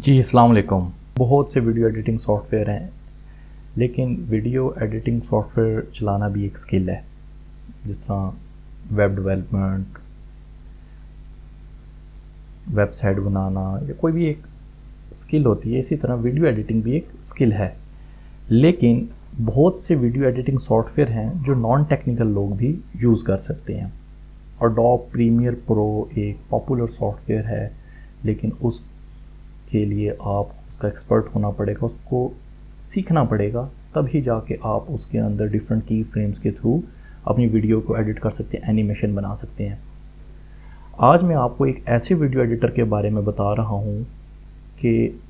जी अस्सलाम वालेकुम। बहुत से वीडियो एडिटिंग सॉफ्टवेयर हैं, लेकिन वीडियो एडिटिंग सॉफ्टवेयर चलाना भी एक स्किल है। जिस तरह वेब डेवलपमेंट, वेबसाइट बनाना या कोई भी एक स्किल होती है, इसी तरह वीडियो एडिटिंग भी एक स्किल है। लेकिन बहुत से वीडियो एडिटिंग सॉफ्टवेयर हैं जो नॉन टेक्निकल लोग भी यूज़ कर सकते हैं। एडोब प्रीमियर प्रो एक पॉपुलर सॉफ्टवेयर है, लेकिन उसके लिए आप उसका एक्सपर्ट होना पड़ेगा, उसको सीखना पड़ेगा, तभी जाके आप उसके अंदर डिफरेंट की फ्रेम्स के थ्रू अपनी वीडियो को एडिट कर सकते हैं, एनिमेशन बना सकते हैं। आज मैं आपको एक ऐसे वीडियो एडिटर के बारे में बता रहा हूँ कि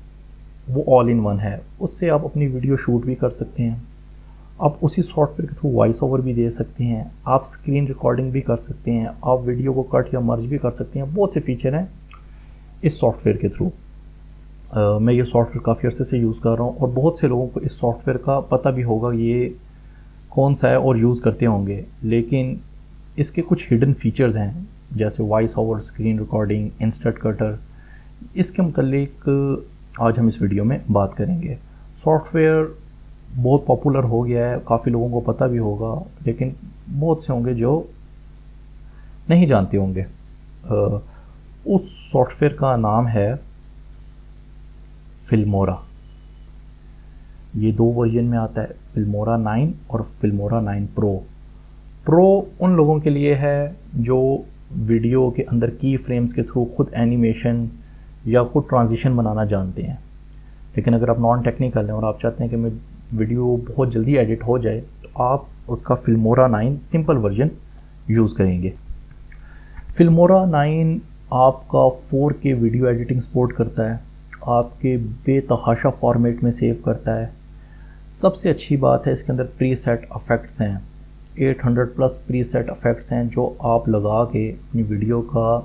वो ऑल इन वन है। उससे आप अपनी वीडियो शूट भी कर सकते हैं, आप उसी सॉफ्टवेयर के थ्रू वॉइस ओवर भी दे सकते हैं, आप स्क्रीन रिकॉर्डिंग भी कर सकते हैं, आप वीडियो को कट या मर्ज भी कर सकते हैं। बहुत से फीचर हैं इस सॉफ्टवेयर के थ्रू। मैं ये सॉफ्टवेयर काफ़ी अर्से से यूज़ कर रहा हूँ और बहुत से लोगों को इस सॉफ्टवेयर का पता भी होगा ये कौन सा है और यूज़ करते होंगे, लेकिन इसके कुछ हिडन फीचर्स हैं जैसे voice over, screen recording, instant cutter. इसके मुतालिक आज हम इस वीडियो में बात करेंगे। सॉफ्टवेयर बहुत पॉपुलर हो गया है, काफ़ी लोगों को पता भी होगा, लेकिन बहुत से होंगे जो नहीं जानते होंगे। उस सॉफ्टवेयर का नाम है फिल्मोरा। ये दो वर्जन में आता है, फिल्मोरा 9 और फिल्मोरा 9 प्रो। प्रो उन लोगों के लिए है जो वीडियो के अंदर की फ्रेम्स के थ्रू खुद एनिमेशन या खुद ट्रांजिशन बनाना जानते हैं। लेकिन अगर आप नॉन टेक्निकल हैं और आप चाहते हैं कि मैं वीडियो बहुत जल्दी एडिट हो जाए, तो आप उसका फिल्मोरा 9 सिंपल वर्जन यूज़ करेंगे। फिल्मोरा 9 आपका 4K वीडियो एडिटिंग सपोर्ट करता है, आपके बेतहाशा फॉर्मेट में सेव करता है। सबसे अच्छी बात है इसके अंदर प्रीसेट इफ़ेक्ट्स हैं, 800 प्लस प्रीसेट इफ़ेक्ट्स हैं जो आप लगा के अपनी वीडियो का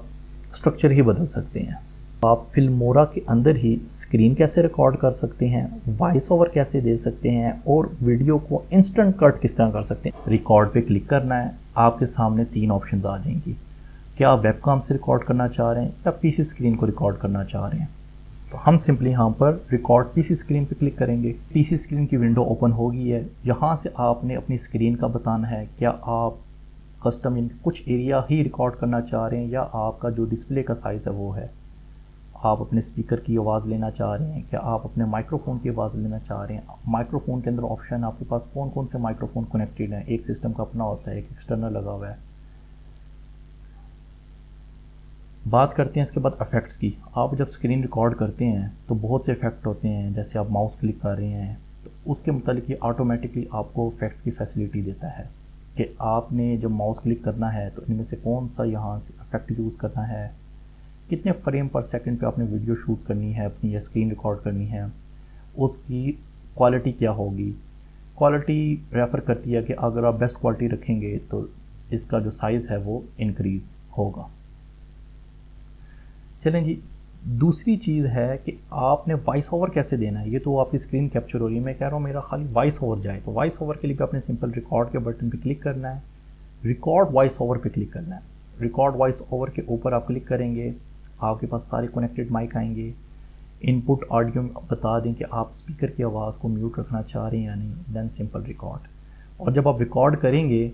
स्ट्रक्चर ही बदल सकते हैं। आप फिल्मोरा के अंदर ही स्क्रीन कैसे रिकॉर्ड कर सकते हैं, वॉइस ओवर कैसे दे सकते हैं और वीडियो को इंस्टेंट कट किस तरह कर सकते हैं। रिकॉर्ड पे क्लिक करना है, आपके सामने 3 ऑप्शंस आ जाएंगी। क्या आप वेबकैम से रिकॉर्ड करना चाह रहे हैं या पीसी स्क्रीन को रिकॉर्ड करना चाह रहे हैं। तो हम सिंपली यहाँ पर रिकॉर्ड पीसी स्क्रीन पर क्लिक करेंगे। पीसी स्क्रीन की विंडो ओपन होगी है। यहाँ से आपने अपनी स्क्रीन का बताना है, क्या आप कस्टम यानी कुछ एरिया ही रिकॉर्ड करना चाह रहे हैं या आपका जो डिस्प्ले का साइज़ है वो है। आप अपने स्पीकर की आवाज़ लेना चाह रहे हैं, क्या आप अपने माइक्रोफोन की आवाज़ लेना चाह रहे हैं। माइक्रोफोन के अंदर ऑप्शन आपके पास कौन कौन से माइक्रोफोन कनेक्टेड हैं। एक सिस्टम का अपना होता है, एक एक्सटर्नल लगा हुआ है। बात करते हैं इसके बाद इफ़ेक्ट्स की। आप जब स्क्रीन रिकॉर्ड करते हैं तो बहुत से इफ़ेक्ट होते हैं, जैसे आप माउस क्लिक कर रहे हैं तो उसके मुतालिक ये ऑटोमेटिकली आपको इफ़ेक्ट्स की फैसिलिटी देता है कि आपने जब माउस क्लिक करना है तो इनमें से कौन सा यहाँ से इफ़ेक्ट यूज़ करना है, कितने फ्रेम पर सेकंड पे आपने वीडियो शूट करनी है अपनी या स्क्रीन रिकॉर्ड करनी है, उसकी क्वालिटी क्या होगी। क्वालिटी रेफ़र करती है कि अगर आप बेस्ट क्वालिटी रखेंगे तो इसका जो साइज़ है वो इंक्रीज़ होगा। चलें जी, दूसरी चीज़ है कि आपने वॉइस ओवर कैसे देना है। ये तो आपकी स्क्रीन कैप्चर हो रही है, मैं कह रहा हूँ मेरा खाली वॉइस ओवर जाए। तो वॉइस ओवर के लिए भी आपने सिंपल रिकॉर्ड के बटन पे क्लिक करना है, रिकॉर्ड वॉइस ओवर पे क्लिक करना है। रिकॉर्ड वॉइस ओवर के ऊपर आप क्लिक करेंगे, आपके पास सारे कनेक्टेड माइक आएंगे। इनपुट ऑडियो में बता दें कि आप स्पीकर की आवाज़ को म्यूट रखना चाह रहे हैं या नहीं, देन सिंपल रिकॉर्ड। और जब आप रिकॉर्ड करेंगे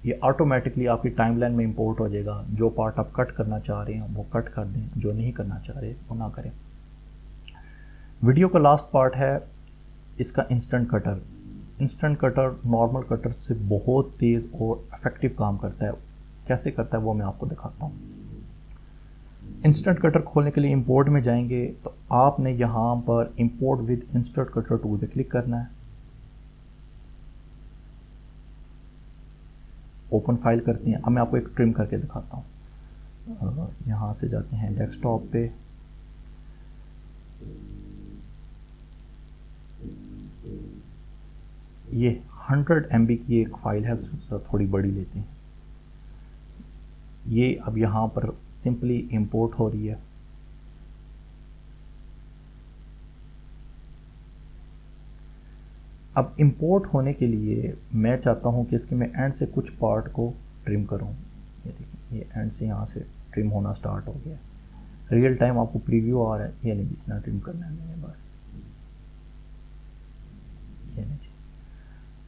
ये ऑटोमेटिकली आपकी टाइमलाइन में इंपोर्ट हो जाएगा। जो पार्ट आप कट करना चाह रहे हैं वो कट कर दें, जो नहीं करना चाह रहे वो ना करें। वीडियो का लास्ट पार्ट है इसका instant cutter. Instant cutter normal cutter से बहुत तेज़ और इफ़ेक्टिव काम करता है। कैसे करता है वो मैं आपको दिखाता हूँ। इंस्टेंट कटर खोलने के लिए इंपोर्ट में जाएंगे तो आपने यहाँ पर import with instant cutter tool पे क्लिक करना है। ओपन फाइल करते हैं। अब मैं आपको एक ट्रिम करके दिखाता हूँ। यहाँ से जाते हैं डेस्कटॉप पे, ये 100 MB की एक फ़ाइल है, थोड़ी बड़ी लेते हैं। ये अब यहाँ पर सिंपली इंपोर्ट हो रही है। अब इंपोर्ट होने के लिए मैं चाहता हूँ कि इसके मैं एंड से कुछ पार्ट को ट्रिम करूँ। ये देखिए, ये एंड से यहाँ से ट्रिम होना स्टार्ट हो गया। रियल टाइम आपको प्रीव्यू आ रहा है। ये नहीं, इतना ट्रिम करना है मैंने बस, ये नहीं।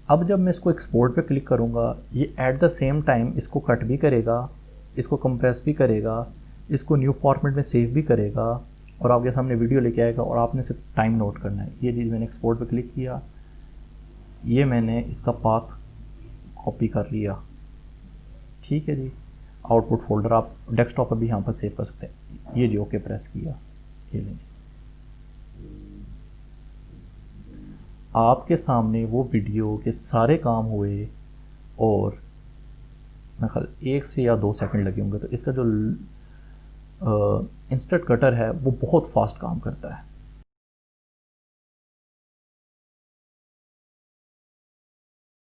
अब जब मैं इसको एक्सपोर्ट पे क्लिक करूँगा, ये एट द सेम टाइम इसको कट भी करेगा, इसको कंप्रेस भी करेगा, इसको न्यू फॉर्मेट में सेव भी करेगा और आपके सामने वीडियो लेके आएगा और आपने सिर्फ टाइम नोट करना है। ये चीज़ मैंने एक्सपोर्ट पे क्लिक किया, ये मैंने इसका पाथ कॉपी कर लिया, ठीक है जी। आउटपुट फोल्डर आप डेस्कटॉप पर भी यहाँ पर सेव कर सकते हैं। ये जी ओके प्रेस किया, ये लें, आपके सामने वो वीडियो के सारे काम हुए और मैं ख्याल 1 से या 2 सेकंड लगे होंगे। तो इसका जो इंस्टेंट कटर है वो बहुत फास्ट काम करता है।